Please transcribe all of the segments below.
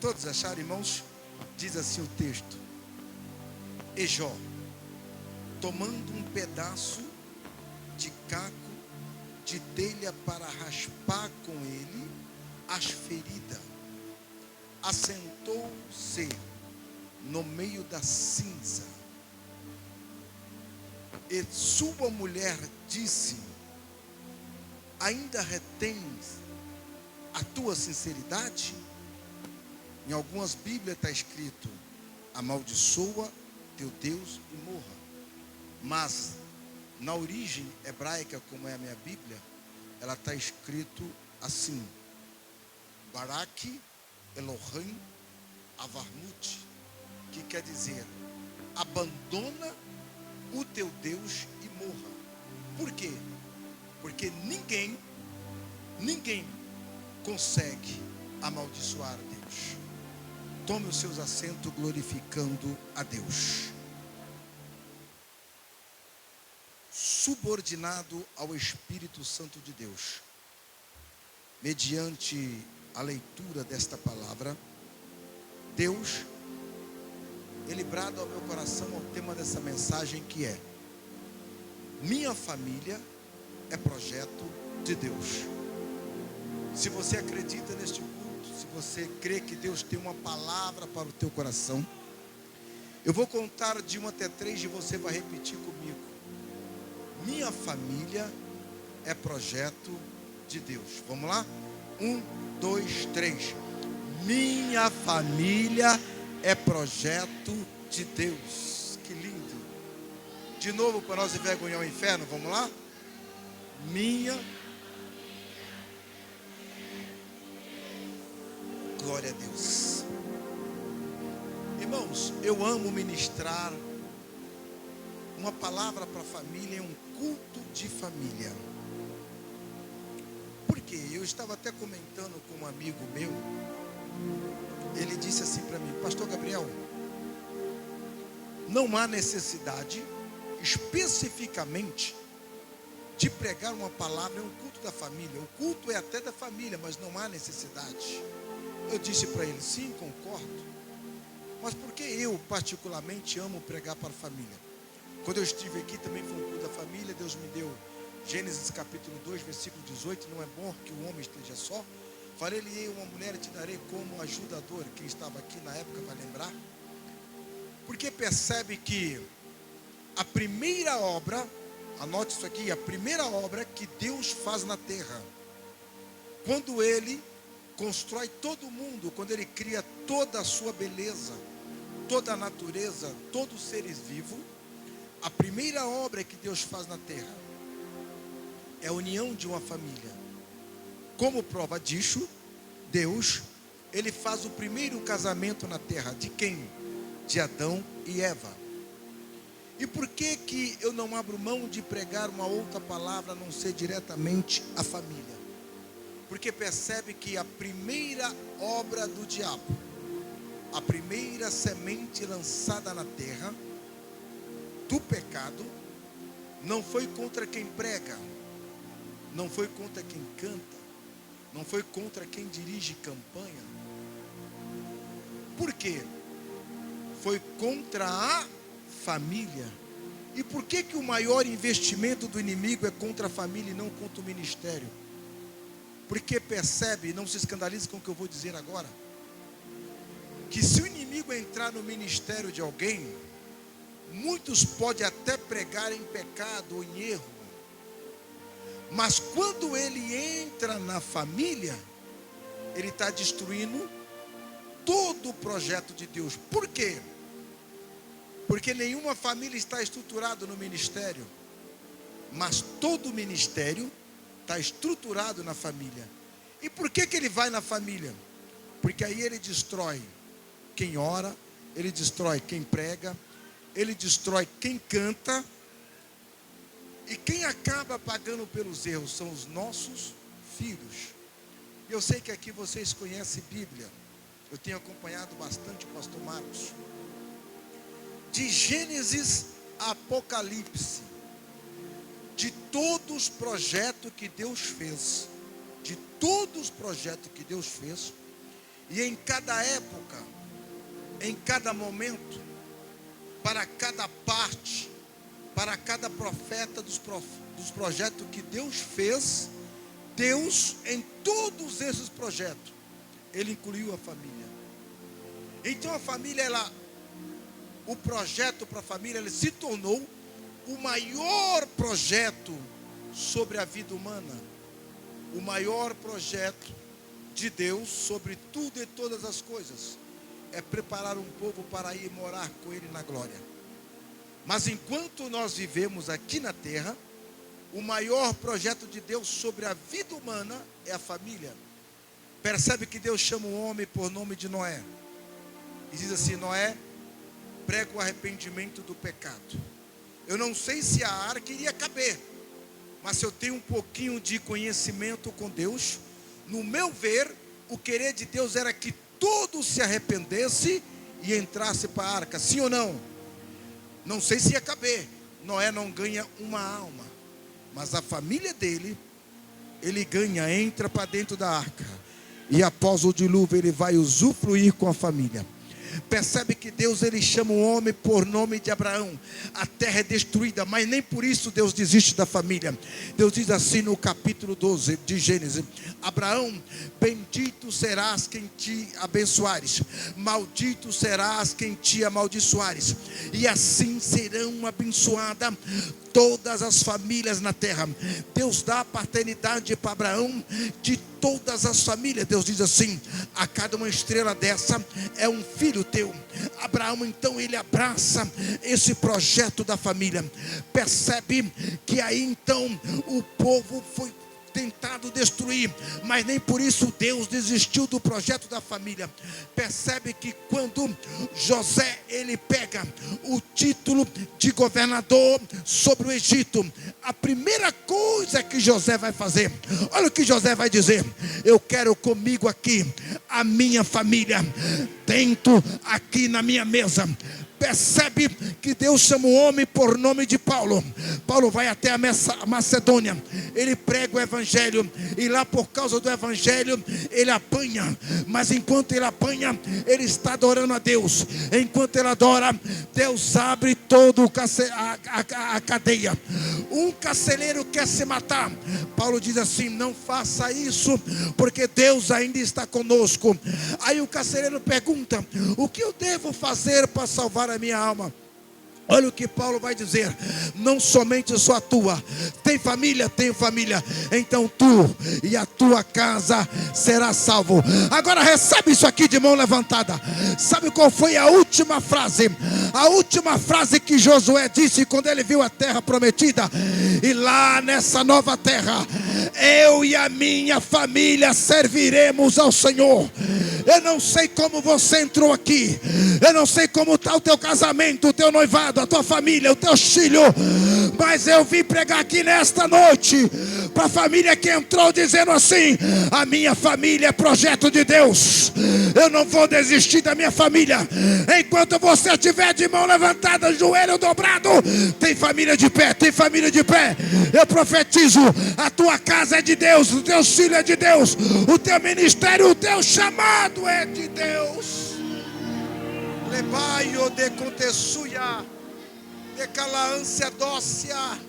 Todos acharam, irmãos? Diz assim o texto: e Jó, tomando um pedaço de caco de telha para raspar com ele as feridas, assentou-se no meio da cinza. E sua mulher disse: ainda retens a tua sinceridade? Em algumas Bíblias está escrito: amaldiçoa teu Deus e morra. Mas na origem hebraica, como é a minha Bíblia, ela está escrito assim: Barak Elohim Avarmut, que quer dizer: abandona o teu Deus e morra. Por quê? Porque ninguém consegue amaldiçoar Deus. Tome os seus assentos glorificando a Deus. Subordinado ao Espírito Santo de Deus, mediante a leitura desta palavra, Deus, Ele brada ao meu coração ao tema dessa mensagem, que é: minha família é projeto de Deus. Se você acredita neste culto, se você crê que Deus tem uma palavra para o teu coração, eu vou contar de 1 até 3 e você vai repetir comigo: minha família é projeto de Deus. Vamos lá? 1, 2, 3. Minha família é projeto de Deus. Que lindo. De novo, para nós envergonhar o inferno, vamos lá? Glória a Deus. Irmãos, eu amo ministrar uma palavra para a família, um culto de família. Por quê? Eu estava até comentando com um amigo meu. Ele disse assim para mim: Pastor Gabriel, não há necessidade especificamente de pregar uma palavra em um culto da família. O culto é até da família, mas não há necessidade. Eu disse para ele: sim, concordo. Mas por que eu particularmente amo pregar para a família? Quando eu estive aqui também foi um culto da família. Deus me deu Gênesis capítulo 2, versículo 18: não é bom que o homem esteja só. Farei-lhe uma mulher e te darei como ajudador. Quem estava aqui na época vai lembrar. Porque percebe que a primeira obra, anote isso aqui, a primeira obra que Deus faz na terra, quando Ele constrói todo o mundo, quando Ele cria toda a sua beleza, toda a natureza, todos os seres vivos, a primeira obra que Deus faz na terra é a união de uma família. Como prova disso, Deus, Ele faz o primeiro casamento na terra. De quem? De Adão e Eva. E por que eu não abro mão de pregar uma outra palavra, a não ser diretamente a família? Porque percebe que a primeira obra do diabo, a primeira semente lançada na terra do pecado, não foi contra quem prega, não foi contra quem canta, não foi contra quem dirige campanha. Por quê? Foi contra a família. E por que o maior investimento do inimigo é contra a família e não contra o ministério? Porque percebe, não se escandalize com o que eu vou dizer agora, que se o inimigo entrar no ministério de alguém, muitos podem até pregar em pecado ou em erro, mas quando ele entra na família, ele está destruindo todo o projeto de Deus. Por quê? Porque nenhuma família está estruturada no ministério, mas todo o ministério está estruturado na família. E por que ele vai na família? Porque aí ele destrói quem ora, ele destrói quem prega, ele destrói quem canta. E quem acaba pagando pelos erros são os nossos filhos. Eu sei que aqui vocês conhecem Bíblia. Eu tenho acompanhado bastante o pastor Marcos. De Gênesis a Apocalipse, de todos os projetos que Deus fez, E em cada época, em cada momento, para cada parte, para cada profeta dos projetos que Deus fez, Deus, em todos esses projetos, Ele incluiu a família. Então a família, o projeto para a família, ele se tornou o maior projeto sobre a vida humana. O maior projeto de Deus sobre tudo e todas as coisas é preparar um povo para ir morar com Ele na glória. Mas enquanto nós vivemos aqui na terra, o maior projeto de Deus sobre a vida humana é a família. Percebe que Deus chama o homem por nome de Noé. E diz assim: Noé, prega o arrependimento do pecado. Eu não sei se a arca iria caber, mas se eu tenho um pouquinho de conhecimento com Deus, no meu ver, o querer de Deus era que todos se arrependessem e entrasse para a arca. Sim ou não? Não sei se ia caber. Noé não ganha uma alma, mas a família dele, ele ganha, entra para dentro da arca. E após o dilúvio, ele vai usufruir com a família. Percebe que Deus, ele chama o homem por nome de Abraão. A terra é destruída, mas nem por isso Deus desiste da família. Deus diz assim no capítulo 12 de Gênesis: Abraão, bendito serás quem te abençoares, maldito serás quem te amaldiçoares, e assim serão abençoadas todas as famílias na terra. Deus dá a paternidade para Abraão de todas as famílias. Deus diz assim: a cada uma estrela dessa é um filho teu. Abraão então ele abraça esse projeto da família. Percebe que aí então o povo foi tentado destruir, mas nem por isso Deus desistiu do projeto da família. Percebe que quando José ele pega o título de governador sobre o Egito, a primeira coisa que José vai fazer, olha o que José vai dizer: eu quero comigo aqui a minha família dentro aqui na minha mesa. Percebe que Deus chama o homem por nome de Paulo. Paulo vai até a Macedônia, ele prega o evangelho, e lá por causa do evangelho ele apanha, mas enquanto ele apanha, ele está adorando a Deus. Enquanto ele adora, Deus abre todo a cadeia. Um carcereiro quer se matar. Paulo diz assim: não faça isso, porque Deus ainda está conosco. Aí o carcereiro pergunta: o que eu devo fazer para salvar a minha alma? Olha o que Paulo vai dizer: não somente só a tua, tem família? Tenho família. Então tu e a tua casa será salvo. Agora recebe isso aqui de mão levantada. Sabe qual foi a última frase? A última frase que Josué disse quando ele viu a terra prometida: e lá nessa nova terra, eu e a minha família serviremos ao Senhor. Eu não sei como você entrou aqui, eu não sei como está o teu casamento, o teu noivado, a tua família, o teu filho, mas eu vim pregar aqui nesta noite para a família que entrou dizendo assim: a minha família é projeto de Deus. Eu não vou desistir da minha família. Enquanto você estiver de mão levantada, joelho dobrado, tem família de pé, tem família de pé. Eu profetizo: a tua casa é de Deus, o teu filho é de Deus, o teu ministério, o teu chamado é de Deus. Lebaio de contessuia, de calaância dócia.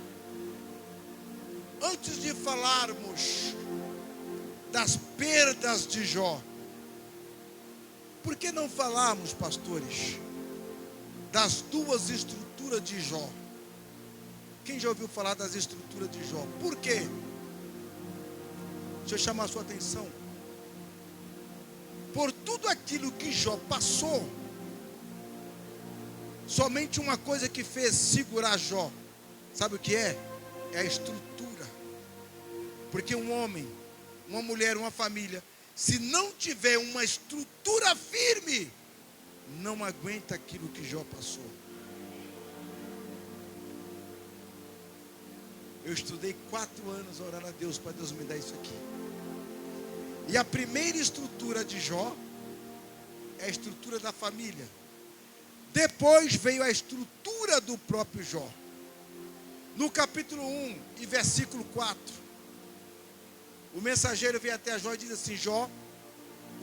Antes de falarmos das perdas de Jó, por que não falarmos, pastores, das duas estruturas de Jó? Quem já ouviu falar das estruturas de Jó? Por quê? Deixa eu chamar a sua atenção. Por tudo aquilo que Jó passou, somente uma coisa que fez segurar Jó, sabe o que é? É a estrutura. Porque um homem, uma mulher, uma família, se não tiver uma estrutura firme, não aguenta aquilo que Jó passou. Eu estudei 4 anos orando a Deus para Deus me dar isso aqui. E a primeira estrutura de Jó é a estrutura da família. Depois veio a estrutura do próprio Jó. No capítulo 1 e versículo 4, o mensageiro vem até Jó e diz assim: Jó,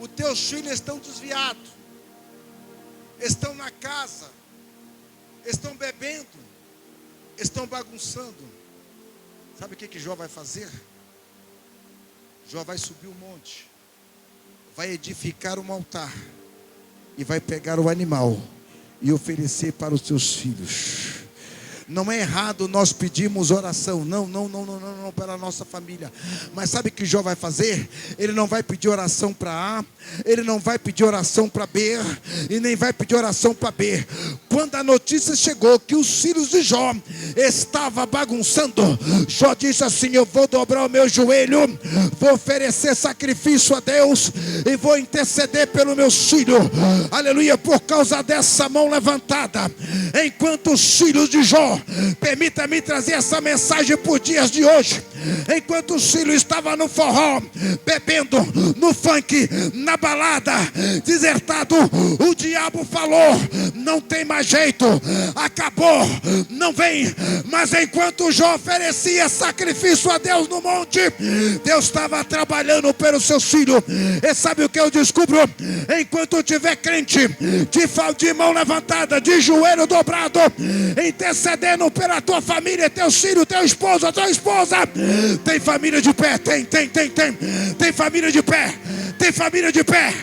Os teus filhos estão desviados, estão na casa, estão bebendo, estão bagunçando. Sabe o que Jó vai fazer? Jó vai subir um monte, vai edificar um altar e vai pegar o animal e oferecer para os seus filhos. Não é errado nós pedirmos oração, não, para a nossa família. Mas sabe o que Jó vai fazer? Ele não vai pedir oração para A, ele não vai pedir oração para B, e nem vai pedir oração para B. Quando a notícia chegou que os filhos de Jó estavam bagunçando, Jó disse assim: eu vou dobrar o meu joelho, vou oferecer sacrifício a Deus, e vou interceder pelo meu filho, aleluia, por causa dessa mão levantada. Enquanto os filhos de Jó, permita-me trazer essa mensagem por dias de hoje. Enquanto o filho estava no forró, bebendo, no funk, na balada, desertado, o diabo falou: não tem mais jeito, acabou, não vem. Mas enquanto Jó oferecia sacrifício a Deus no monte, Deus estava trabalhando pelos seus filhos. E sabe o que eu descubro? Enquanto tiver crente de mão levantada, de joelho dobrado, intercedendo pela tua família, teu filho, teu esposo, a tua esposa, tem família de pé, tem família de pé, tem família de pé,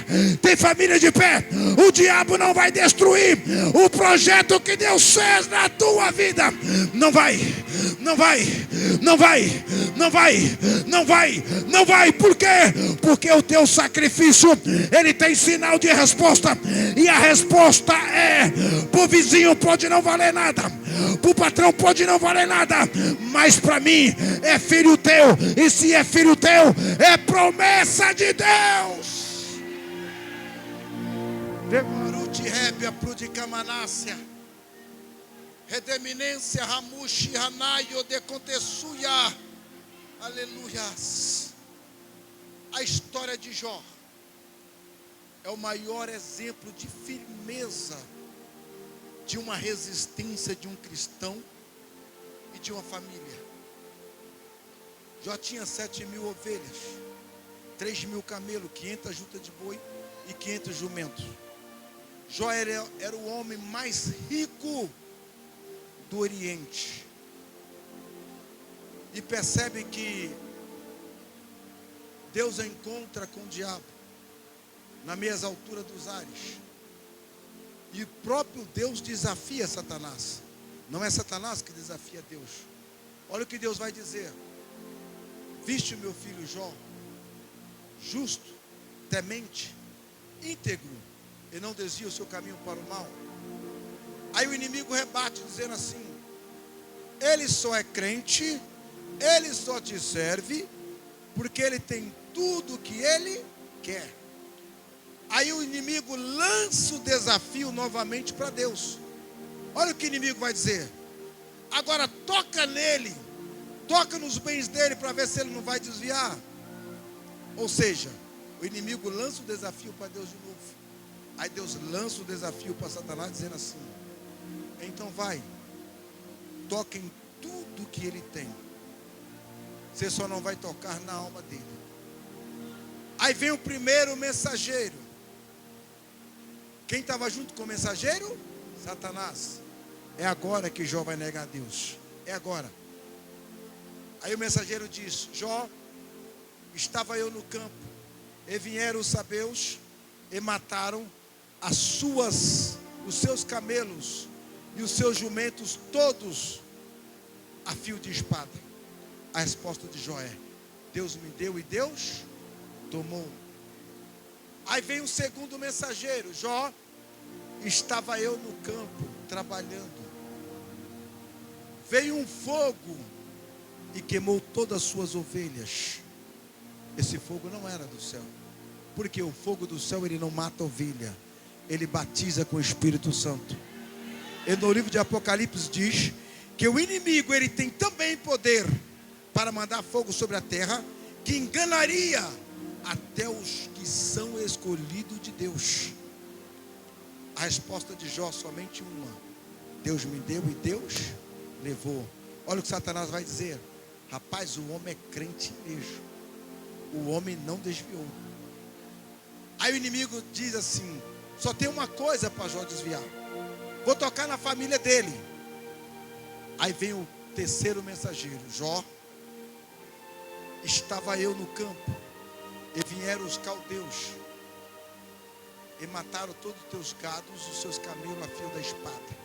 tem família de pé. O diabo não vai destruir o projeto que Deus fez na tua vida. Não vai. Por quê? Porque o teu sacrifício, ele tem sinal de resposta, e a resposta é: pro vizinho pode não valer nada, pro patrão pode não valer nada, mas para mim é filho teu, e se é filho teu, é promessa de Deus. Demarute rébia prudicamácia, redeminência ramushi hanaio de contessuia. Aleluias. A história de Jó é o maior exemplo de firmeza, de uma resistência de um cristão e de uma família. Jó tinha 7.000 ovelhas, 3.000 camelos, 500 juntas de boi e 500 jumentos. Jó era o homem mais rico do Oriente. E percebe que Deus encontra com o diabo na mesma altura dos ares. E o próprio Deus desafia Satanás. Não é Satanás que desafia Deus. Olha o que Deus vai dizer: viste o meu filho Jó, justo, temente, íntegro, e não desvia o seu caminho para o mal. Aí o inimigo rebate dizendo assim: ele só é crente, ele só te serve porque ele tem tudo o que ele quer. Aí o inimigo lança o desafio novamente para Deus. Olha o que o inimigo vai dizer: agora toca nele, toca nos bens dele, para ver se ele não vai desviar. Ou seja, o inimigo lança o desafio para Deus de novo. Aí Deus lança o desafio para Satanás, dizendo assim: então vai, toca em tudo que ele tem, você só não vai tocar na alma dele. Aí vem o primeiro mensageiro. Quem estava junto com o mensageiro? Satanás. É agora que Jó vai negar a Deus. É agora. Aí o mensageiro diz: Jó, estava eu no campo, e vieram os sabeus e mataram os seus camelos e os seus jumentos todos a fio de espada. A resposta de Jó é: Deus me deu e Deus tomou. Aí vem o segundo mensageiro: Jó, estava eu no campo trabalhando, veio um fogo e queimou todas as suas ovelhas. Esse fogo não era do céu, porque o fogo do céu, ele não mata a ovelha, ele batiza com o Espírito Santo. E no livro de Apocalipse diz que o inimigo, ele tem também poder para mandar fogo sobre a terra, que enganaria até os que são escolhidos de Deus. A resposta de Jó, somente uma: Deus me deu e Deus levou. Olha o que Satanás vai dizer: rapaz, o homem é crente mesmo, o homem não desviou. Aí o inimigo diz assim: só tem uma coisa para Jó desviar, vou tocar na família dele. Aí vem o terceiro mensageiro: Jó, estava eu no campo, e vieram os caldeus, e mataram todos os teus gados, os seus camelos a fio da espada.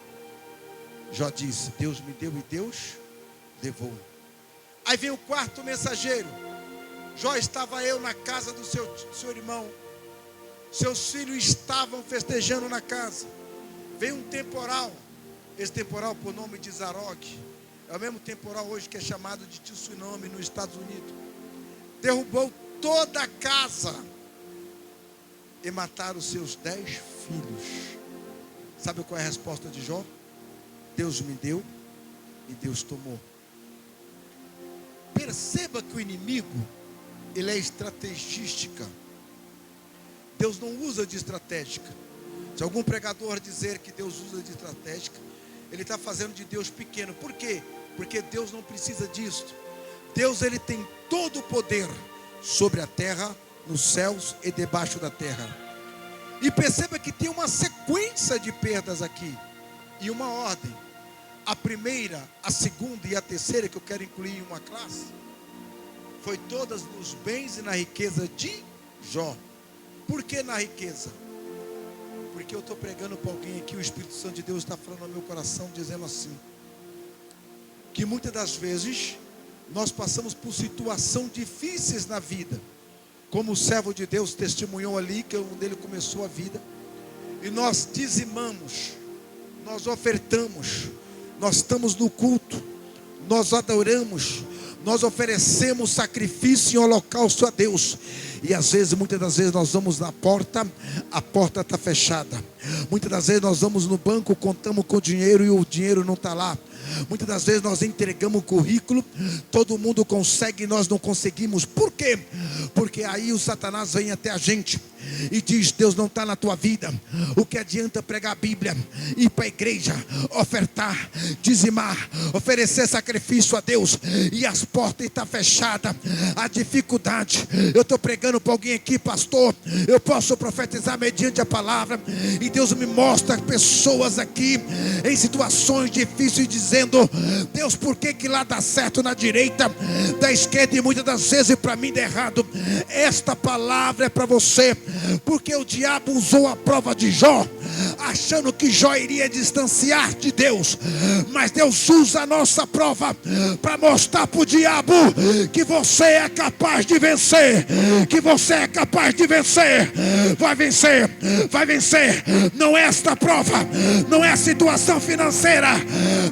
Jó disse: Deus me deu e Deus levou. Aí vem o quarto mensageiro: Jó, estava eu na casa do seu irmão, seus filhos estavam festejando na casa. Veio um temporal, esse temporal por nome de Zarog, é o mesmo temporal hoje que é chamado de tsunami nos Estados Unidos. Derrubou toda a casa e mataram os seus 10 filhos. Sabe qual é a resposta de Jó? Deus me deu e Deus tomou. Perceba que o inimigo, ele é estrategística. Deus não usa de estratégica. Se algum pregador dizer que Deus usa de estratégica, ele está fazendo de Deus pequeno. Por quê? Porque Deus não precisa disso. Deus, ele tem todo o poder sobre a terra, nos céus e debaixo da terra. E perceba que tem uma sequência de perdas aqui, e uma ordem. A primeira, a segunda e a terceira, que eu quero incluir em uma classe, foi todas nos bens e na riqueza de Jó. Por que na riqueza? Porque eu estou pregando para alguém aqui, o Espírito Santo de Deus está falando no meu coração, dizendo assim, que muitas das vezes nós passamos por situações difíceis na vida, como o servo de Deus testemunhou ali, que é onde ele começou a vida, e nós dizimamos, nós ofertamos, nós estamos no culto, nós adoramos, nós oferecemos sacrifício e holocausto a Deus. E às vezes, muitas das vezes nós vamos na porta, a porta está fechada. Muitas das vezes nós vamos no banco, contamos com o dinheiro e o dinheiro não está lá. Muitas das vezes nós entregamos o currículo, todo mundo consegue e nós não conseguimos. Por quê? Porque aí o Satanás vem até a gente e diz: Deus não está na tua vida. O que adianta pregar a Bíblia, ir para a igreja, ofertar, dizimar, oferecer sacrifício a Deus, e as portas estão fechadas, a dificuldade. Eu estou pregando para alguém aqui, pastor, eu posso profetizar mediante a palavra, e Deus me mostra pessoas aqui em situações difíceis, dizendo: Deus, por que lá dá certo na direita, da esquerda, e muitas das vezes para mim dá errado? Esta palavra é para você, porque o diabo usou a prova de Jó, achando que Jó iria distanciar de Deus, mas Deus usa a nossa prova para mostrar para o diabo que você é capaz de vencer, que você é capaz de vencer, vai vencer, vai vencer. Não é esta prova, não é a situação financeira,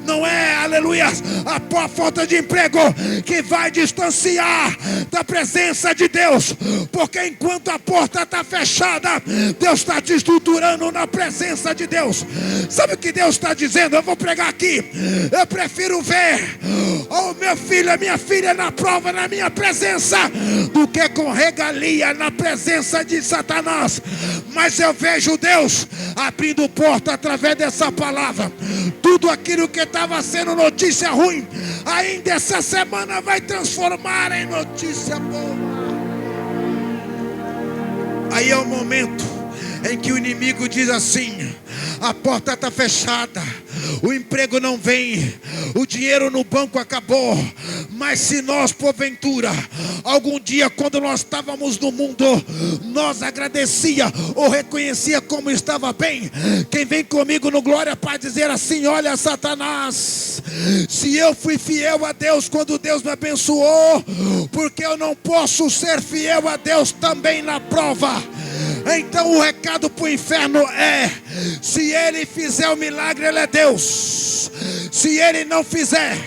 não é, aleluia, a falta de emprego que vai distanciar da presença de Deus, porque enquanto a porta está fechada, Deus está te estruturando na presença de Deus. Sabe o que Deus está dizendo? Eu vou pregar aqui, eu prefiro ver o meu filho, a minha filha na prova, na minha presença, do que com regalia na presença de Satanás. Mas eu vejo Deus abrindo porta através dessa palavra. Tudo aquilo que estava sendo notícia ruim, ainda essa semana vai transformar em notícia boa. Aí é o momento em que o inimigo diz assim: a porta está fechada, o emprego não vem, o dinheiro no banco acabou. Mas se nós, porventura, algum dia quando nós estávamos no mundo, nós agradecia ou reconhecia como estava bem, quem vem comigo no glória para dizer assim: olha, Satanás, se eu fui fiel a Deus quando Deus me abençoou, porque eu não posso ser fiel a Deus também na prova? Então o recado para o inferno é: se ele fizer o milagre, ele é Deus. Se ele não fizer,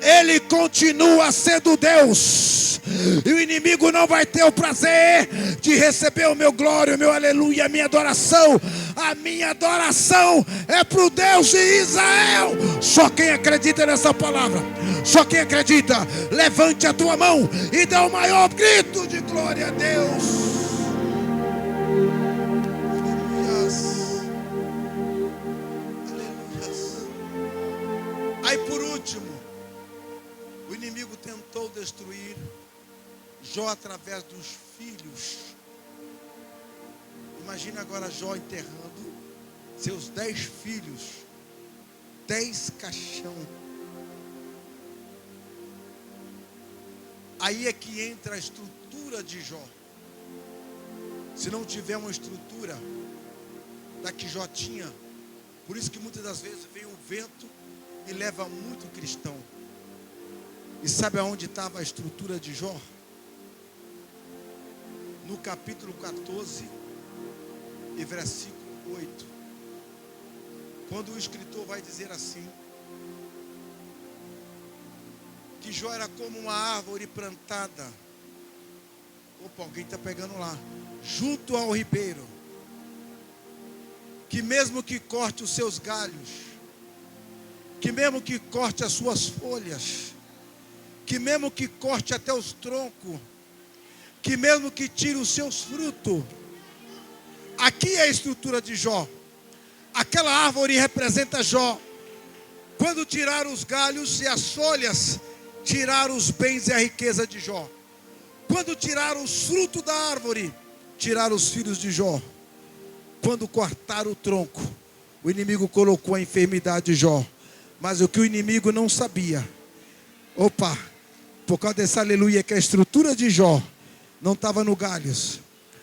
ele continua sendo Deus. E o inimigo não vai ter o prazer de receber o meu glória, o meu aleluia, a minha adoração. A minha adoração é para o Deus de Israel. Só quem acredita nessa palavra, só quem acredita, levante a tua mão e dá o maior grito de glória a Deus. Aí por último, o inimigo tentou destruir Jó através dos filhos Imagina agora Jó enterrando seus 10 filhos, 10 caixão. Aí é que entra a estrutura de Jó. Se não tiver uma estrutura da que Jó tinha, por isso que muitas das vezes vem o vento e leva muito cristão. E sabe aonde estava a estrutura de Jó? No capítulo 14 e versículo 8. Quando o escritor vai dizer assim, que Jó era como uma árvore plantada. Opa, alguém está pegando lá. Junto ao ribeiro. Que mesmo que corte os seus galhos, que mesmo que corte as suas folhas, que mesmo que corte até os troncos, que mesmo que tire os seus frutos. Aqui é a estrutura de Jó. Aquela árvore representa Jó. Quando tiraram os galhos e as folhas, tiraram os bens e a riqueza de Jó. Quando tiraram os frutos da árvore, tiraram os filhos de Jó. Quando cortaram o tronco, o inimigo colocou a enfermidade de Jó. Mas o que o inimigo não sabia, por causa dessa aleluia, que a estrutura de Jó não estava no galhos,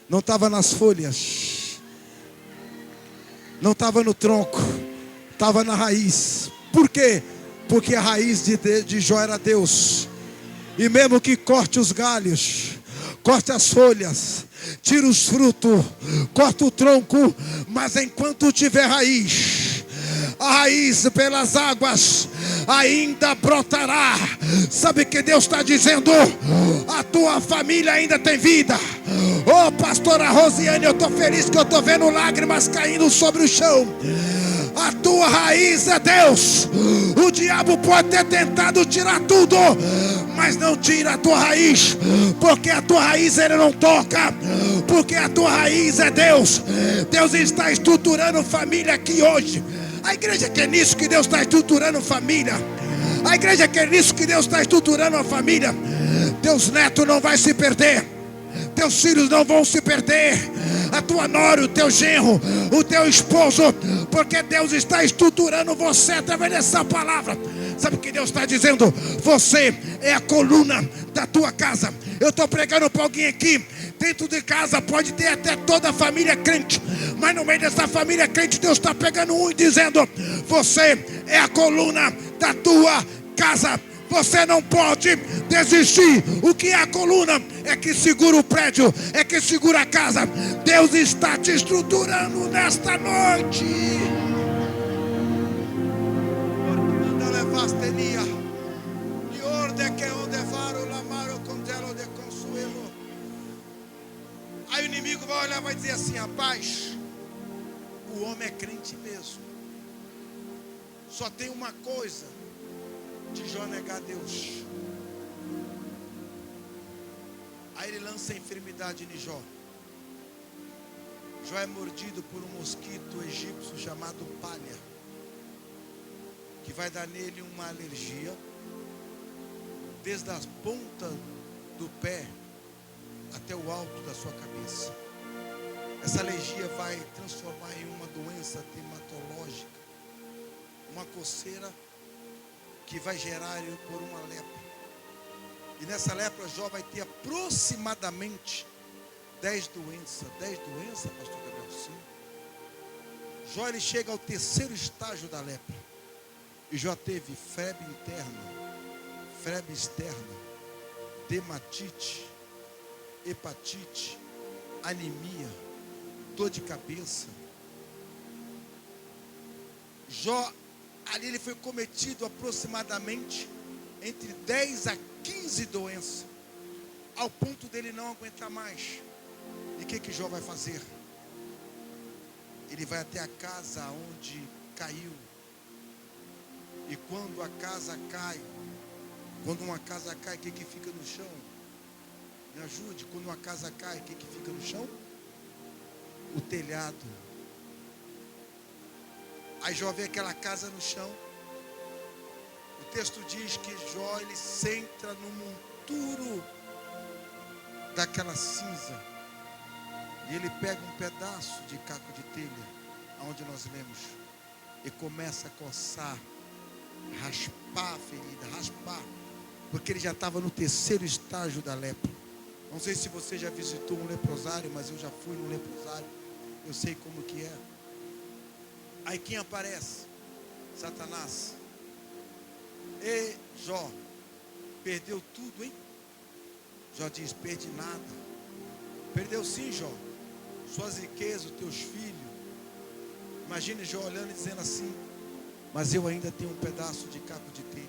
não estava nas folhas, não estava no tronco, estava na raiz. Por quê? Porque a raiz de Jó era Deus. E mesmo que corte os galhos, corte as folhas, tira os frutos, corta o tronco, mas enquanto tiver raiz, a raiz pelas águas ainda brotará. Sabe o que Deus está dizendo? A tua família ainda tem vida. Ô pastora Rosiane, eu estou feliz que eu estou vendo lágrimas caindo sobre o chão. A tua raiz é Deus. O diabo pode ter tentado tirar tudo, mas não tira a tua raiz, porque a tua raiz ele não toca, porque a tua raiz é Deus. Deus está estruturando família aqui hoje. A igreja quer nisso que Deus está estruturando família. A igreja quer nisso que Deus está estruturando a família. Teus netos não vai se perder, teus filhos não vão se perder, a tua nora, o teu genro, o teu esposo, porque Deus está estruturando você através dessa palavra. Sabe o que Deus está dizendo? Você é a coluna da tua casa. Eu estou pregando para alguém aqui. Dentro de casa pode ter até toda a família crente, mas no meio dessa família crente Deus está pegando um e dizendo: você é a coluna da tua casa. Você não pode desistir. O que é a coluna? É que segura o prédio, é que segura a casa. Deus está te estruturando nesta noite. Aí o inimigo vai olhar e vai dizer assim: rapaz, o homem é crente mesmo. Só tem uma coisa: de Jó negar Deus. Aí ele lança a enfermidade em Jó. Jó é mordido por um mosquito egípcio chamado palha, que vai dar nele uma alergia, desde as pontas do pé até o alto da sua cabeça. Essa alergia vai transformar em uma doença dermatológica, uma coceira que vai gerar por uma lepra. E nessa lepra Jó vai ter aproximadamente 10 doenças. 10 doenças, pastor Gabriel? Sim. Jó ele chega ao terceiro estágio da lepra. E Jó teve febre interna, febre externa, dermatite, hepatite, anemia, dor de cabeça. Jó, ali ele foi cometido aproximadamente entre 10 a 15 doenças, ao ponto dele não aguentar mais. E o que Jó vai fazer? Ele vai até a casa onde caiu. E quando a casa cai, quando uma casa cai, o que fica no chão? Me ajude. Quando uma casa cai, o que fica no chão? O telhado. Aí Jó vê aquela casa no chão. O texto diz que Jó ele senta no monturo daquela cinza. E ele pega um pedaço de caco de telha, onde nós lemos, e começa a coçar, raspar a ferida, raspar, porque ele já estava no terceiro estágio da lepra. Não sei se você já visitou um leprosário, mas eu já fui no leprosário, eu sei como que é. Aí quem aparece? Satanás. E Jó, perdeu tudo, hein? Jó diz, perdi nada. Perdeu sim, Jó, suas riquezas, os teus filhos. Imagine Jó olhando e dizendo assim, mas eu ainda tenho um pedaço de caco de telha.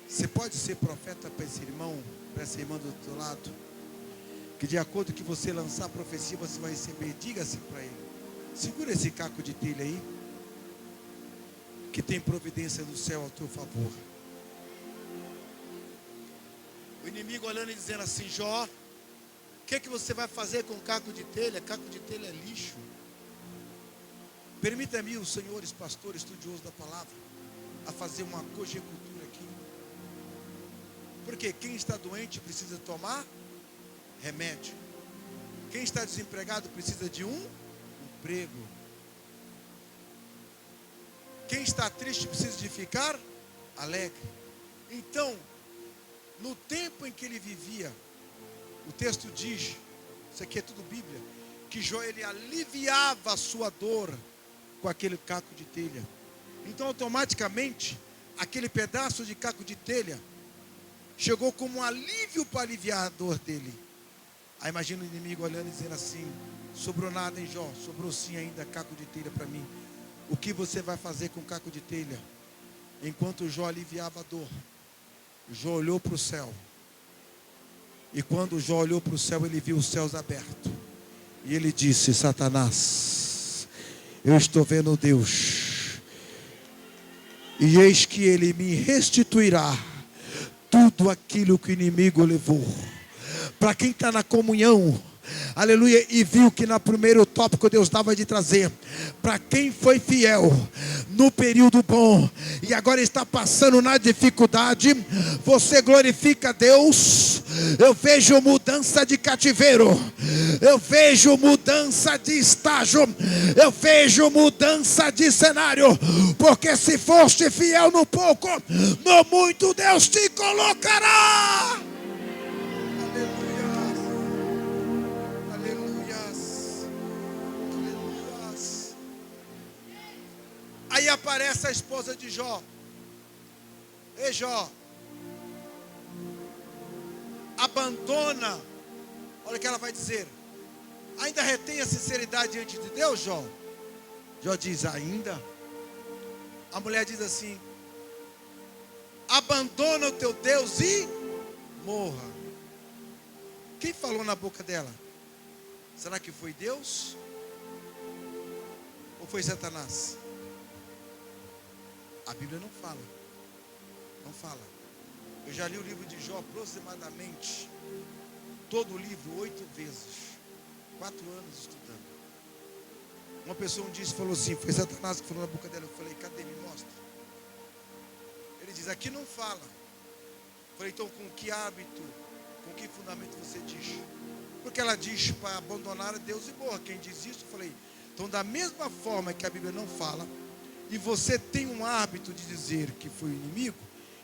Você pode ser profeta para esse irmão, para essa irmã do teu lado, que de acordo com que você lançar a profecia, você vai receber. Diga-se para ele, segura esse caco de telha aí, que tem providência do céu ao teu favor. O inimigo olhando e dizendo assim, Jó, o que você vai fazer com caco de telha? Caco de telha é lixo. Permita-me, os senhores pastores estudiosos da palavra, a fazer uma conjectura aqui. Porque quem está doente precisa tomar remédio. Quem está desempregado precisa de um emprego. Quem está triste precisa de ficar alegre. Então, no tempo em que ele vivia, o texto diz, isso aqui é tudo Bíblia, que Jó, ele aliviava a sua dor com aquele caco de telha. Então automaticamente, aquele pedaço de caco de telha chegou como um alívio para aliviar a dor dele. Aí imagina o inimigo olhando e dizendo assim, sobrou nada em Jó, sobrou sim ainda caco de telha para mim. O que você vai fazer com caco de telha? Enquanto Jó aliviava a dor, Jó olhou para o céu. E quando Jó olhou para o céu, ele viu os céus abertos. E ele disse, Satanás, eu estou vendo Deus. E eis que ele me restituirá tudo aquilo que o inimigo levou. Para quem está na comunhão, aleluia, e viu que no primeiro tópico Deus dava de trazer, para quem foi fiel no período bom e agora está passando na dificuldade, você glorifica a Deus. Eu vejo mudança de cativeiro, eu vejo mudança de estágio, eu vejo mudança de cenário, porque se foste fiel no pouco, no muito Deus te colocará. Aí aparece a esposa de Jó. Ei, Jó, abandona. Olha o que ela vai dizer. Ainda retém a sinceridade diante de Deus, Jó? Jó diz, ainda. A mulher diz assim, abandona o teu Deus e morra. Quem falou na boca dela? Será que foi Deus? Ou foi Satanás? A Bíblia não fala. Não fala. Eu já li o livro de Jó aproximadamente, todo o livro, 8 vezes. 4 anos estudando. Uma pessoa um dia falou assim, foi Satanás que falou na boca dela. Eu falei, cadê? Me mostra. Ele diz, aqui não fala. Eu falei, então com que hábito, com que fundamento você diz? Porque ela diz para abandonar a Deus e morra. Quem diz isso? Eu falei, então da mesma forma que a Bíblia não fala, e você tem um hábito de dizer que foi o inimigo,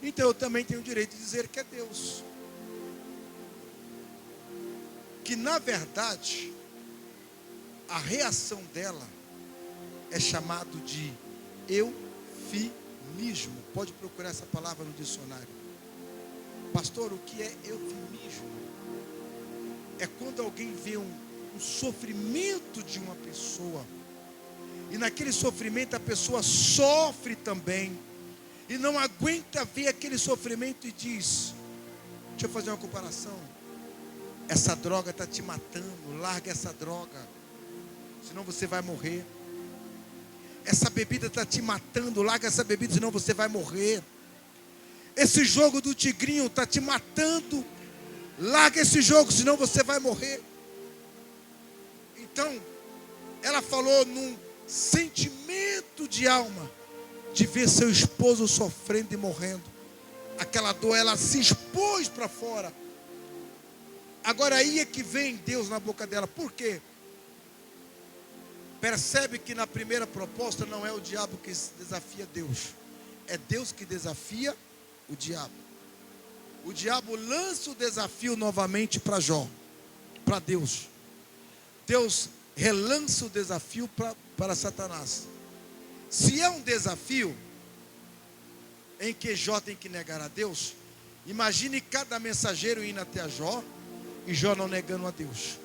então eu também tenho o direito de dizer que é Deus. Que na verdade, a reação dela é chamado de eufemismo. Pode procurar essa palavra no dicionário. Pastor, o que é eufemismo? É quando alguém vê um sofrimento de uma pessoa, e naquele sofrimento a pessoa sofre também, e não aguenta ver aquele sofrimento e diz, deixa eu fazer uma comparação, essa droga está te matando, larga essa droga, senão você vai morrer. Essa bebida está te matando, larga essa bebida, senão você vai morrer. Esse jogo do tigrinho está te matando, larga esse jogo, senão você vai morrer. Então, ela falou num sentimento de alma, de ver seu esposo sofrendo e morrendo. Aquela dor, ela se expôs para fora. Agora aí é que vem Deus na boca dela. Por quê? Percebe que na primeira proposta não é o diabo que desafia Deus. É Deus que desafia o diabo. O diabo lança o desafio novamente para Jó, para Deus. Deus relança o desafio para Satanás. Se é um desafio em que Jó tem que negar a Deus, imagine cada mensageiro indo até a Jó e Jó não negando a Deus.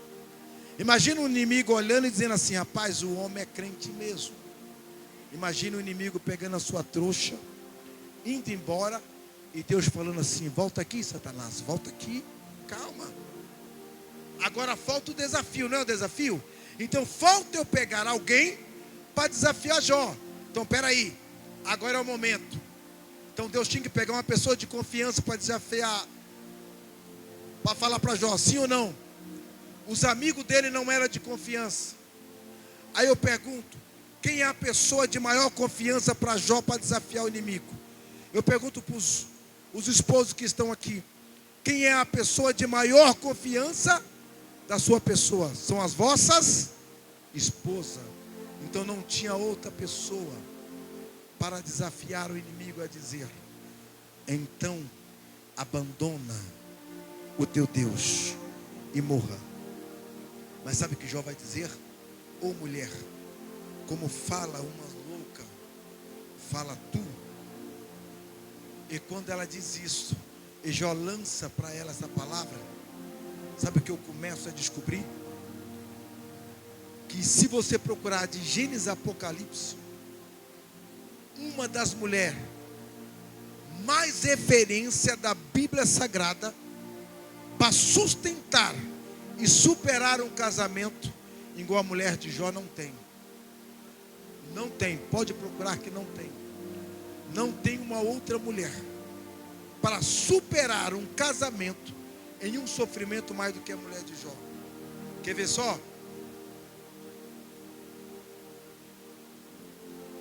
Imagina o inimigo olhando e dizendo assim: rapaz, o homem é crente mesmo. Imagina o inimigo pegando a sua trouxa, indo embora, e Deus falando assim: volta aqui, Satanás, volta aqui, calma. Agora falta o desafio, não é o desafio? Então falta eu pegar alguém para desafiar Jó. Então peraí, agora é o momento. Então Deus tinha que pegar uma pessoa de confiança para desafiar, para falar para Jó, sim ou não? Os amigos dele não eram de confiança. Aí eu pergunto: quem é a pessoa de maior confiança para Jó para desafiar o inimigo? Eu pergunto para os esposos que estão aqui: quem é a pessoa de maior confiança da sua pessoa? São as vossas esposas. Então não tinha outra pessoa para desafiar o inimigo a dizer: então abandona o teu Deus e morra. Mas sabe o que Jó vai dizer? Ô mulher, como fala uma louca, fala tu. E quando ela diz isso, e Jó lança para ela essa palavra, sabe o que eu começo a descobrir? Que se você procurar de Gênesis a Apocalipse, uma das mulheres mais referência da Bíblia Sagrada para sustentar e superar um casamento igual a mulher de Jó não tem. Não tem, pode procurar que não tem. Não tem uma outra mulher para superar um casamento em um sofrimento mais do que a mulher de Jó. Quer ver só?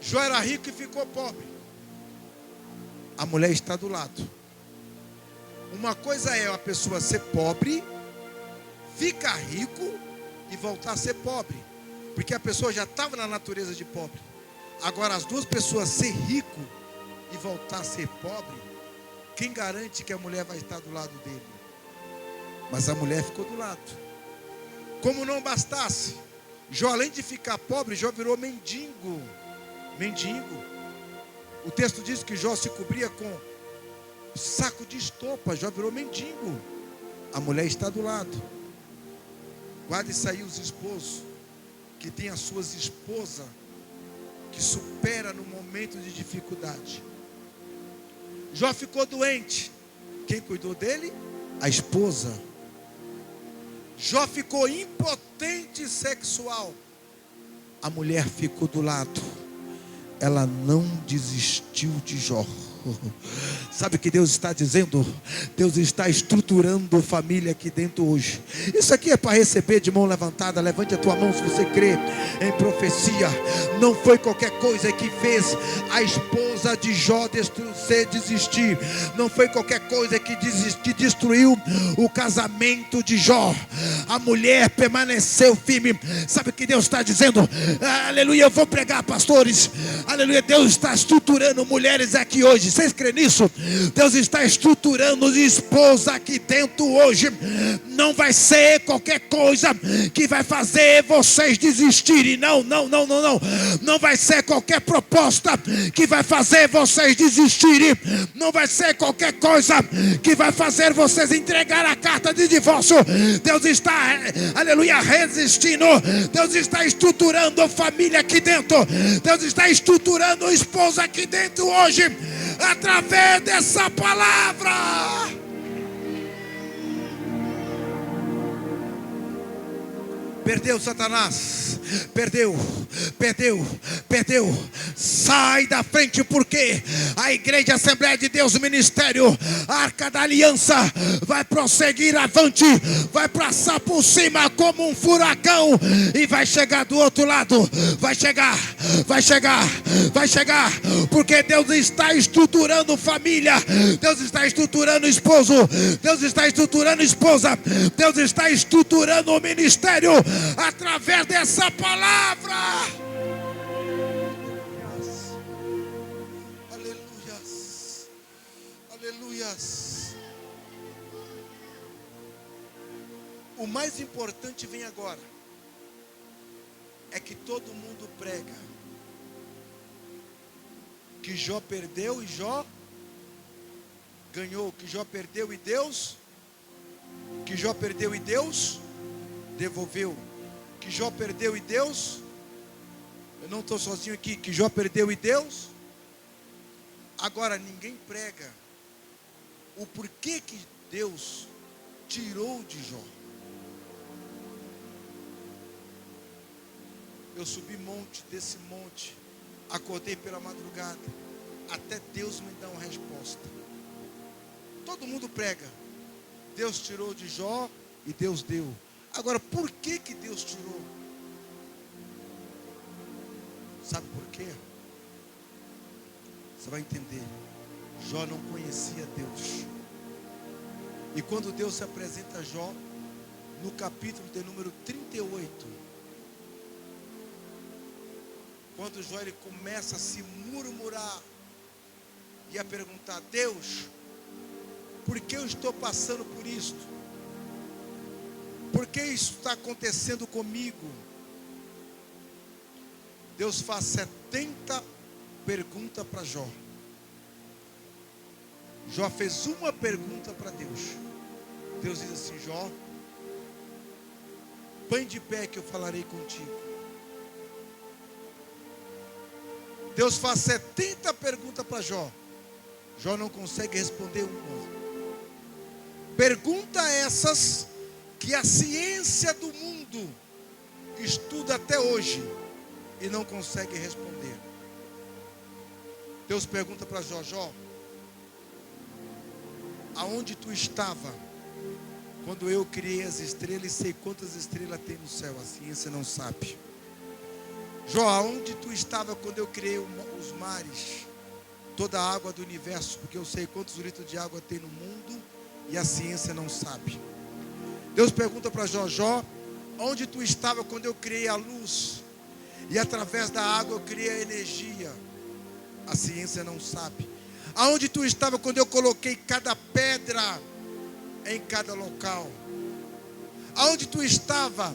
Jó era rico e ficou pobre. A mulher está do lado. Uma coisa é a pessoa ser pobre, ficar rico e voltar a ser pobre, porque a pessoa já estava na natureza de pobre. Agora as duas pessoas ser rico e voltar a ser pobre, quem garante que a mulher vai estar do lado dele? Mas a mulher ficou do lado. Como não bastasse, Jó, além de ficar pobre, Jó virou mendigo. O texto diz que Jó se cobria com saco de estopa. Jó virou mendigo. A mulher está do lado. Guarde isso aí, os esposos que têm as suas esposas que supera no momento de dificuldade. Jó ficou doente. Quem cuidou dele? A esposa. Jó ficou impotente sexual. A mulher ficou do lado. Ela não desistiu de Jó. Sabe o que Deus está dizendo? Deus está estruturando família aqui dentro hoje. Isso aqui é para receber de mão levantada. Levante a tua mão se você crê em profecia. Não foi qualquer coisa que fez a esposa de Jó desistir. Não foi qualquer coisa que destruiu o casamento de Jó. A mulher permaneceu firme. Sabe o que Deus está dizendo? Aleluia, eu vou pregar, pastores. Aleluia, Deus está estruturando mulheres aqui hoje. Vocês creem nisso? Deus está estruturando esposa aqui dentro hoje. Não vai ser qualquer coisa que vai fazer vocês desistirem. Não. Não vai ser qualquer proposta que vai fazer vocês desistirem. Não vai ser qualquer coisa que vai fazer vocês entregar a carta de divórcio. Deus está, aleluia, resistindo. Deus está estruturando família aqui dentro. Deus está estruturando esposa aqui dentro hoje, através dessa palavra. Perdeu, Satanás. Perdeu. Sai da frente, porque a igreja Assembleia de Deus, o ministério Arca da Aliança vai prosseguir avante, vai passar por cima como um furacão e vai chegar do outro lado. Vai chegar vai chegar, vai chegar, porque Deus está estruturando família, Deus está estruturando esposo, Deus está estruturando esposa, Deus está estruturando o ministério através dessa palavra. Aleluias, aleluias. O mais importante vem agora, é que todo mundo prega que Jó perdeu e Jó ganhou, que Jó perdeu e Deus, que Jó perdeu e Deus devolveu, que Jó perdeu e Deus, eu não estou sozinho aqui, que Jó perdeu e Deus. Agora ninguém prega o porquê que Deus tirou de Jó. Eu subi monte, desci monte, acordei pela madrugada, até Deus me dá uma resposta. Todo mundo prega, Deus tirou de Jó e Deus deu. Agora, por que que Deus tirou? Sabe por quê? Você vai entender. Jó não conhecia Deus. E quando Deus se apresenta a Jó, no capítulo de número 38, quando Jó ele começa a se murmurar e a perguntar: Deus, por que eu estou passando por isto? Por que isso está acontecendo comigo? Deus faz 70 perguntas para Jó. Jó fez uma pergunta para Deus. Deus diz assim: Jó, põe de pé que eu falarei contigo. Deus faz 70 perguntas para Jó. Jó não consegue responder uma. Pergunta essas que a ciência do mundo estuda até hoje e não consegue responder. Deus pergunta para Jó: Jó, aonde tu estava quando eu criei as estrelas e sei quantas estrelas tem no céu? A ciência não sabe. Jó, aonde tu estava quando eu criei os mares, toda a água do universo? Porque eu sei quantos litros de água tem no mundo e a ciência não sabe. Deus pergunta para Jó: Jó, onde tu estava quando eu criei a luz e através da água eu criei a energia? A ciência não sabe. Aonde tu estava quando eu coloquei cada pedra em cada local? Aonde tu estava?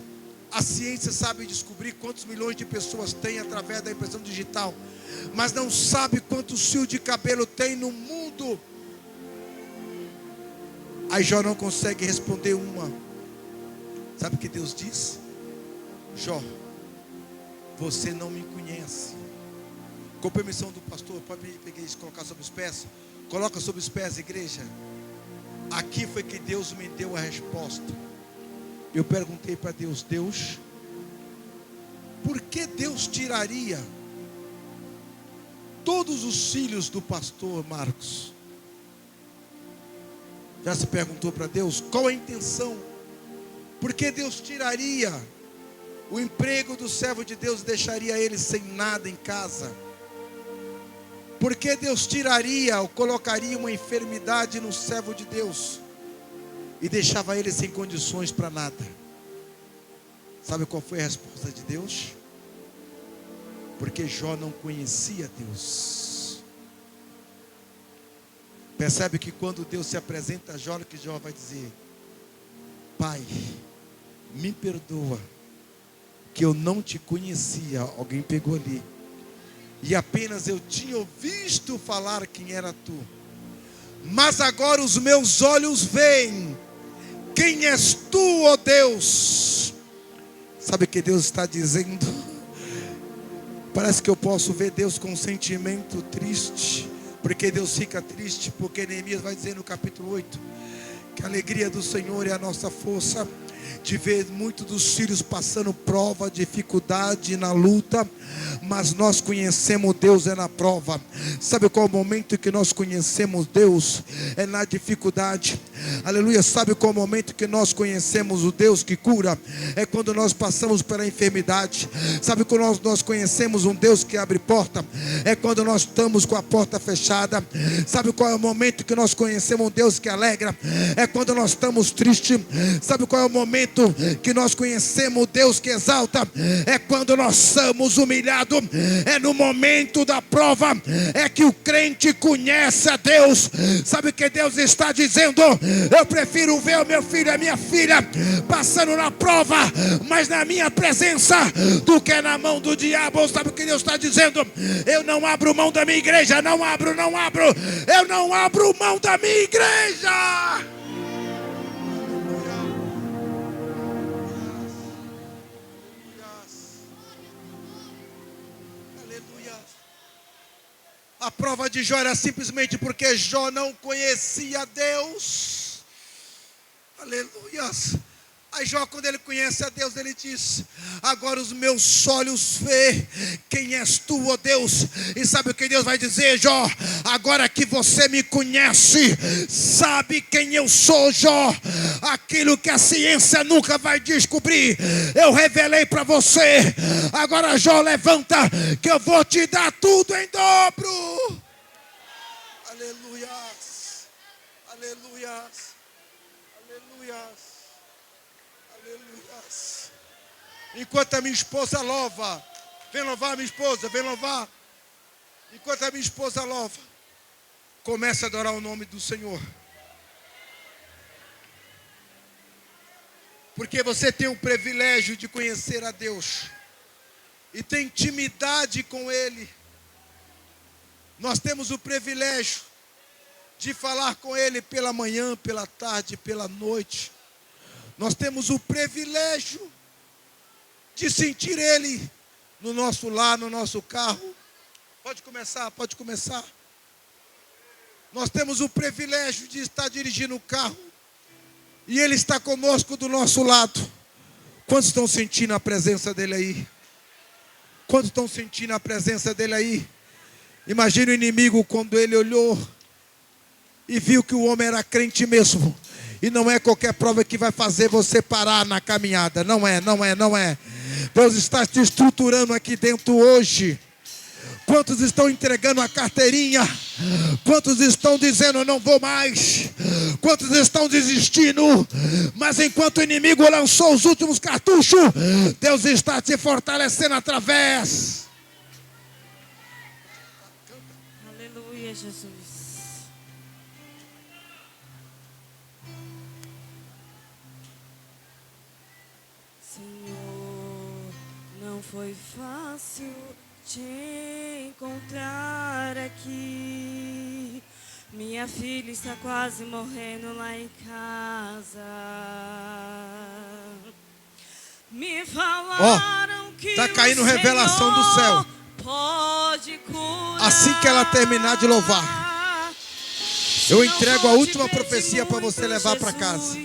A ciência sabe descobrir quantos milhões de pessoas tem através da impressão digital, mas não sabe quantos fios de cabelo tem no mundo. Aí Jó não consegue responder uma. Sabe o que Deus diz? Jó, você não me conhece. Com permissão do pastor, pode pegar isso e colocar sobre os pés? Coloca sobre os pés, igreja. Aqui foi que Deus me deu a resposta. Eu perguntei para Deus: Deus, por que Deus tiraria todos os filhos do pastor Marcos? Já se perguntou para Deus qual a intenção? Por que Deus tiraria o emprego do servo de Deus e deixaria ele sem nada em casa? Por que Deus tiraria ou colocaria uma enfermidade no servo de Deus e deixava ele sem condições para nada? Sabe qual foi a resposta de Deus? Porque Jó não conhecia Deus. Percebe que quando Deus se apresenta a Jó, o que Jó vai dizer? Pai, me perdoa, que eu não te conhecia. Alguém pegou ali. E apenas eu tinha visto falar quem era tu. Mas agora os meus olhos veem quem és tu, ó Deus. Sabe o que Deus está dizendo? Parece que eu posso ver Deus com um sentimento triste. Porque Deus fica triste, porque Neemias vai dizer no capítulo 8 que a alegria do Senhor é a nossa força. De ver muitos dos filhos passando prova, dificuldade na luta, mas nós conhecemos Deus é na prova. Sabe qual é o momento que nós conhecemos Deus? É na dificuldade. Aleluia. Sabe qual é o momento que nós conhecemos o Deus que cura? É quando nós passamos pela enfermidade. Sabe quando nós conhecemos um Deus que abre porta? É quando nós estamos com a porta fechada. Sabe qual é o momento que nós conhecemos um Deus que alegra? É quando nós estamos tristes. Sabe qual é o momento que nós conhecemos o Deus que exalta? É quando nós somos humilhados. É no momento da prova é que o crente conhece a Deus. Sabe o que Deus está dizendo? Eu prefiro ver o meu filho e a minha filha passando na prova, mas na minha presença, do que na mão do diabo. Sabe o que Deus está dizendo? Eu não abro mão da minha igreja. Não abro. Eu não abro mão da minha igreja. A prova de Jó era simplesmente porque Jó não conhecia Deus. Aleluia. Aí Jó, quando ele conhece a Deus, ele diz: agora os meus olhos vê quem és tu, ó Deus. E sabe o que Deus vai dizer, Jó? Agora que você me conhece, sabe quem eu sou, Jó. Aquilo que a ciência nunca vai descobrir, eu revelei para você. Agora, Jó, levanta, que eu vou te dar tudo em dobro. Aleluia. Aleluia. Aleluia. Enquanto a minha esposa louva, vem louvar minha esposa, vem louvar. Enquanto a minha esposa louva, começa a adorar o nome do Senhor. Porque você tem o privilégio de conhecer a Deus e tem intimidade com Ele. Nós temos o privilégio de falar com Ele pela manhã, pela tarde, pela noite. Nós temos o privilégio de sentir Ele no nosso lar, no nosso carro. Pode começar. Nós temos o privilégio de estar dirigindo o carro e Ele está conosco do nosso lado. Quantos estão sentindo a presença dEle aí? Quantos estão sentindo a presença dEle aí? Imagina o inimigo quando ele olhou e viu que o homem era crente mesmo. E não é qualquer prova que vai fazer você parar na caminhada. Não é. Deus está te estruturando aqui dentro hoje. Quantos estão entregando a carteirinha? Quantos estão dizendo não vou mais? Quantos estão desistindo? Mas enquanto o inimigo lançou os últimos cartuchos, Deus está te fortalecendo através. Aleluia, Jesus. Senhor, não foi fácil te encontrar aqui. Minha filha está quase morrendo lá em casa. Me falaram que tá caindo revelação do céu. Pode curar. Assim que ela terminar de louvar, eu entrego a última profecia para você levar para casa.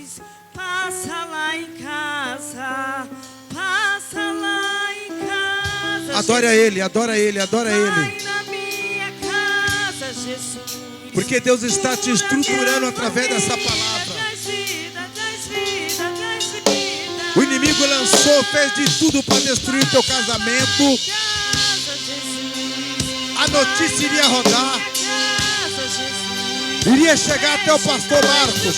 Passa lá em casa. Passa lá em casa. Adore a Ele, adora Ele, adora Ele. Na minha casa, Jesus. Porque Deus está te estruturando através dessa palavra. O inimigo lançou, fez de tudo para destruir o teu casamento. A notícia iria rodar. Iria chegar até o pastor Marcos.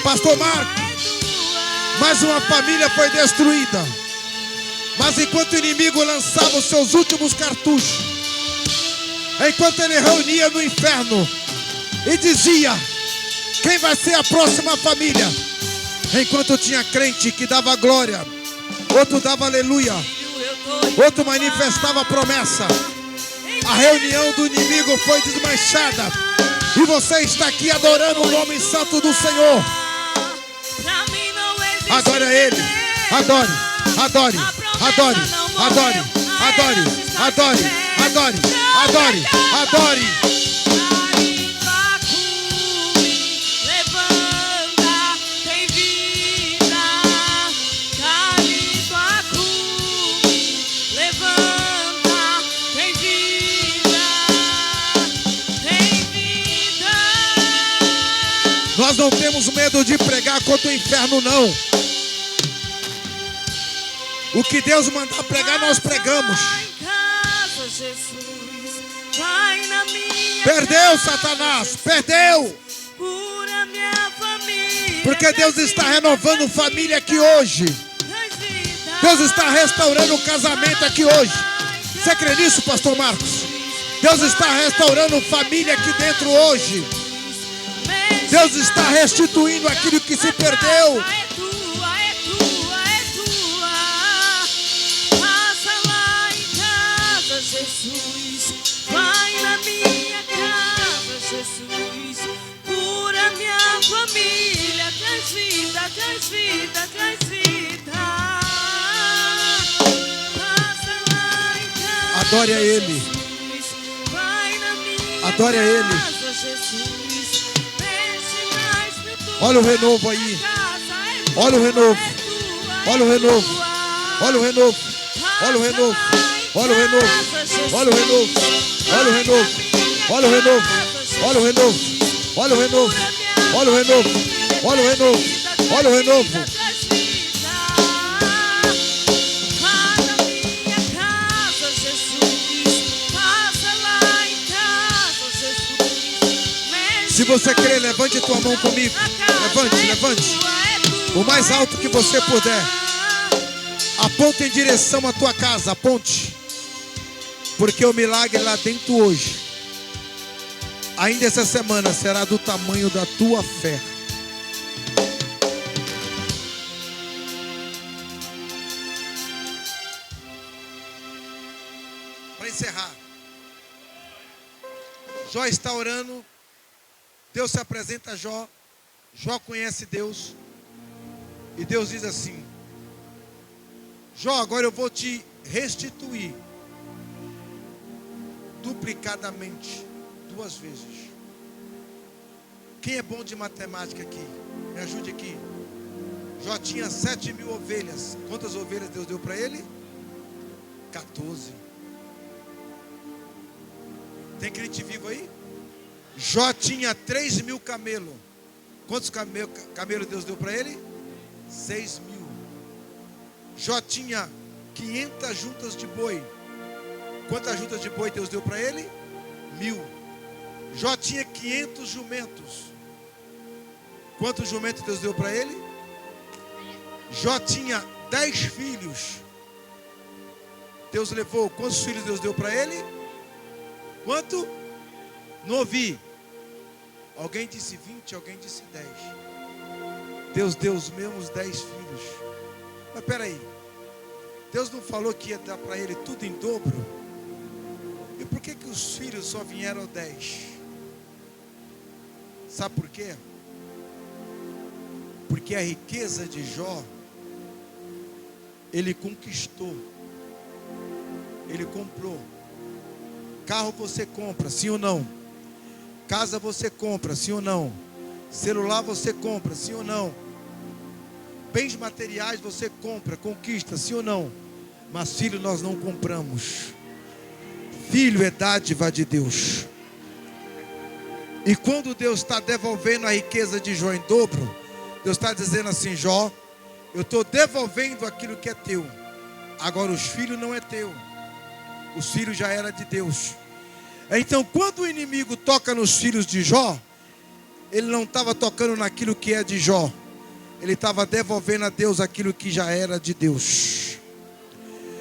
Pastor Marcos, mais uma família foi destruída. Mas enquanto o inimigo lançava os seus últimos cartuchos, enquanto ele reunia no inferno e dizia quem vai ser a próxima família, enquanto tinha crente que dava glória, outro dava aleluia, outro manifestava a promessa, a reunião do inimigo foi desmanchada. E você está aqui adorando o nome santo do Senhor. Adore a Ele, adore, adore, adore, adore, adore, adore, adore, adore, adore. temos medo de pregar contra o inferno, não. O que Deus mandar pregar, nós pregamos. Perdeu, Satanás, perdeu. Porque Deus está renovando família aqui hoje. Deus está restaurando o casamento aqui hoje. Você crê nisso, pastor Marcos? Deus está restaurando família aqui dentro hoje. Deus está restituindo aquilo que se perdeu. Jesus, vai na minha casa, Jesus, cura minha família, traz vida, traz vida, traz vida. Passa lá em casa, adore a Ele. Jesus, vai na minha adore a Ele. casa, Jesus, mexe mais no tua olha o renovo aí. casa, Olha o renovo. Olha o renovo. tua. Olha o renovo. Olha o renovo. Olha o renovo. Olha o renovo. Olha o renovo. Olha o renovo. Olha o renovo. Olha o renovo. Olha o renovo. Olha o renovo. Olha o renovo. Se você quer, levante tua mão comigo. Levante, levante. O mais alto que você puder. Aponte em direção à tua casa. Aponte. Porque o milagre lá dentro hoje, ainda essa semana, será do tamanho da tua fé. Para encerrar, Jó está orando. Deus se apresenta a Jó. Jó conhece Deus. E Deus diz assim: Jó, agora eu vou te restituir duplicadamente 2 vezes. Quem é bom de matemática aqui? Me ajude aqui. Jó tinha 7.000 ovelhas. Quantas ovelhas Deus deu para ele? 14. Tem crente vivo aí? Jó tinha 3.000 camelos. Quantos camelos Deus deu para ele? 6.000. Jó tinha 500 juntas de boi. Quantas juntas de boi Deus deu para ele? 1.000. Jó tinha 500 jumentos. Quantos jumentos Deus deu para ele? Jó tinha 10 filhos. Deus levou. Quantos filhos Deus deu para ele? Quanto? Não ouvi. Alguém disse 20, alguém disse 10. Deus deu os mesmos 10 filhos. Mas peraí, Deus não falou que ia dar para ele tudo em dobro? E por que os filhos só vieram 10? Sabe por quê? Porque a riqueza de Jó, ele conquistou. Ele comprou. Carro você compra, sim ou não? Casa você compra, sim ou não? Celular você compra, sim ou não? Bens materiais você compra, conquista, sim ou não? Mas filho nós não compramos. Filho é dádiva de Deus. E quando Deus está devolvendo a riqueza de Jó em dobro, Deus está dizendo assim: Jó, eu estou devolvendo aquilo que é teu. Agora os filhos não é teu. Os filhos já era de Deus. Então quando o inimigo toca nos filhos de Jó, ele não estava tocando naquilo que é de Jó. Ele estava devolvendo a Deus aquilo que já era de Deus.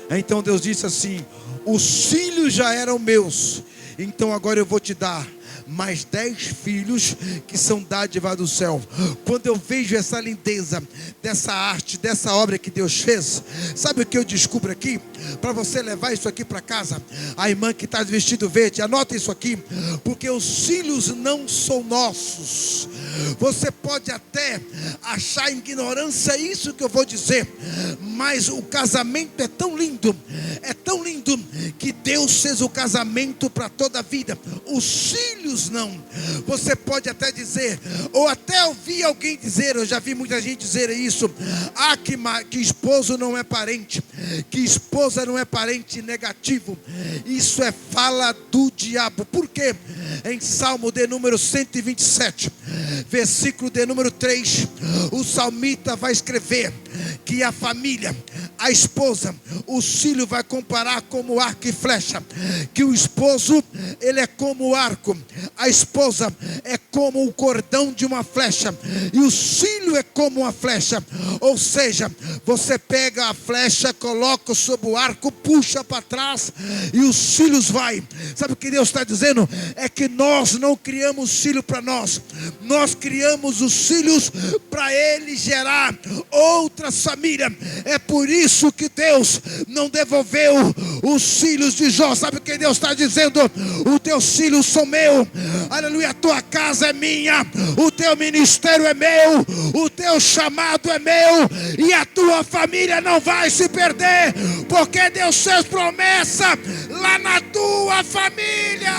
Então Deus disse assim: os filhos já eram meus, então agora eu vou te dar mais 10 filhos que são dádiva do céu. Quando eu vejo essa lindeza dessa arte, dessa obra que Deus fez, sabe o que eu descubro aqui? Para você levar isso aqui para casa, a irmã que está de vestido verde, anota isso aqui, porque os filhos não são nossos. Você pode até achar ignorância isso que eu vou dizer, mas o casamento é tão lindo que Deus fez o casamento para toda a vida. Os filhos não. Você pode até dizer, ou até ouvir alguém dizer, eu já vi muita gente dizer isso: ah, que esposo não é parente, que esposa não é parente negativo. Isso é fala do diabo. Por quê? Em Salmo de número 127, versículo de número 3, o salmista vai escrever que a família, a esposa, o filho vai comparar como arco e flecha, que o esposo, ele é como o arco, a esposa é como o cordão de uma flecha, e o filho é como uma flecha. Ou seja, você pega a flecha, coloca sobre o arco, puxa para trás, e os filhos vai. Sabe o que Deus está dizendo? É que nós não criamos filho para nós, nós criamos os filhos para ele gerar outras famílias. É por isso que Deus não devolveu os filhos de Jó. Sabe o que Deus está dizendo? Os teus filhos são meus, aleluia, a tua casa é minha, o teu ministério é meu, o teu chamado é meu, e a tua família não vai se perder, porque Deus fez promessa lá na tua família.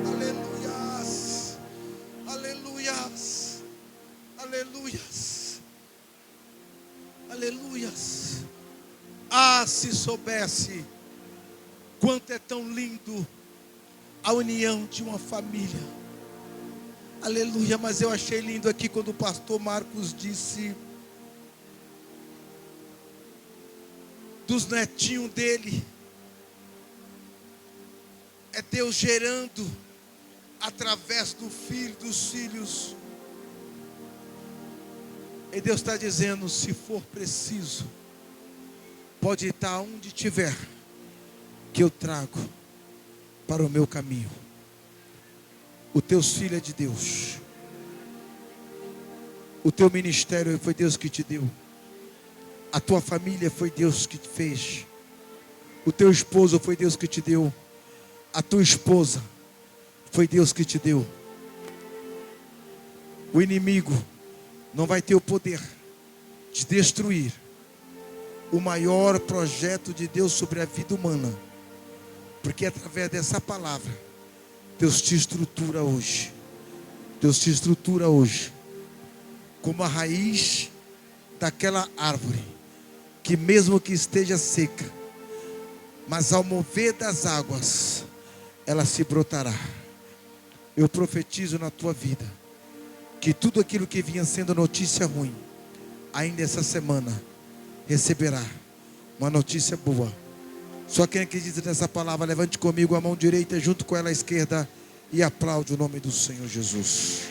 Aleluias, aleluias, aleluias, aleluias. Ah, se soubesse quanto é tão lindo a união de uma família. Aleluia. Mas eu achei lindo aqui quando o pastor Marcos disse dos netinhos dele. É Deus gerando através do filho, dos filhos. E Deus está dizendo: se for preciso, pode estar onde estiver, que eu trago para o meu caminho. O teu filho é de Deus, o teu ministério foi Deus que te deu, a tua família foi Deus que te fez, o teu esposo foi Deus que te deu, a tua esposa foi Deus que te deu. O inimigo não vai ter o poder de destruir o maior projeto de Deus sobre a vida humana, porque através dessa palavra Deus te estrutura hoje. Deus te estrutura hoje como a raiz daquela árvore, que mesmo que esteja seca, mas ao mover das águas, ela se brotará. Eu profetizo na tua vida que tudo aquilo que vinha sendo notícia ruim, ainda essa semana receberá uma notícia boa. Só quem acredita nessa palavra, levante comigo a mão direita junto com ela a esquerda e aplaude o nome do Senhor Jesus.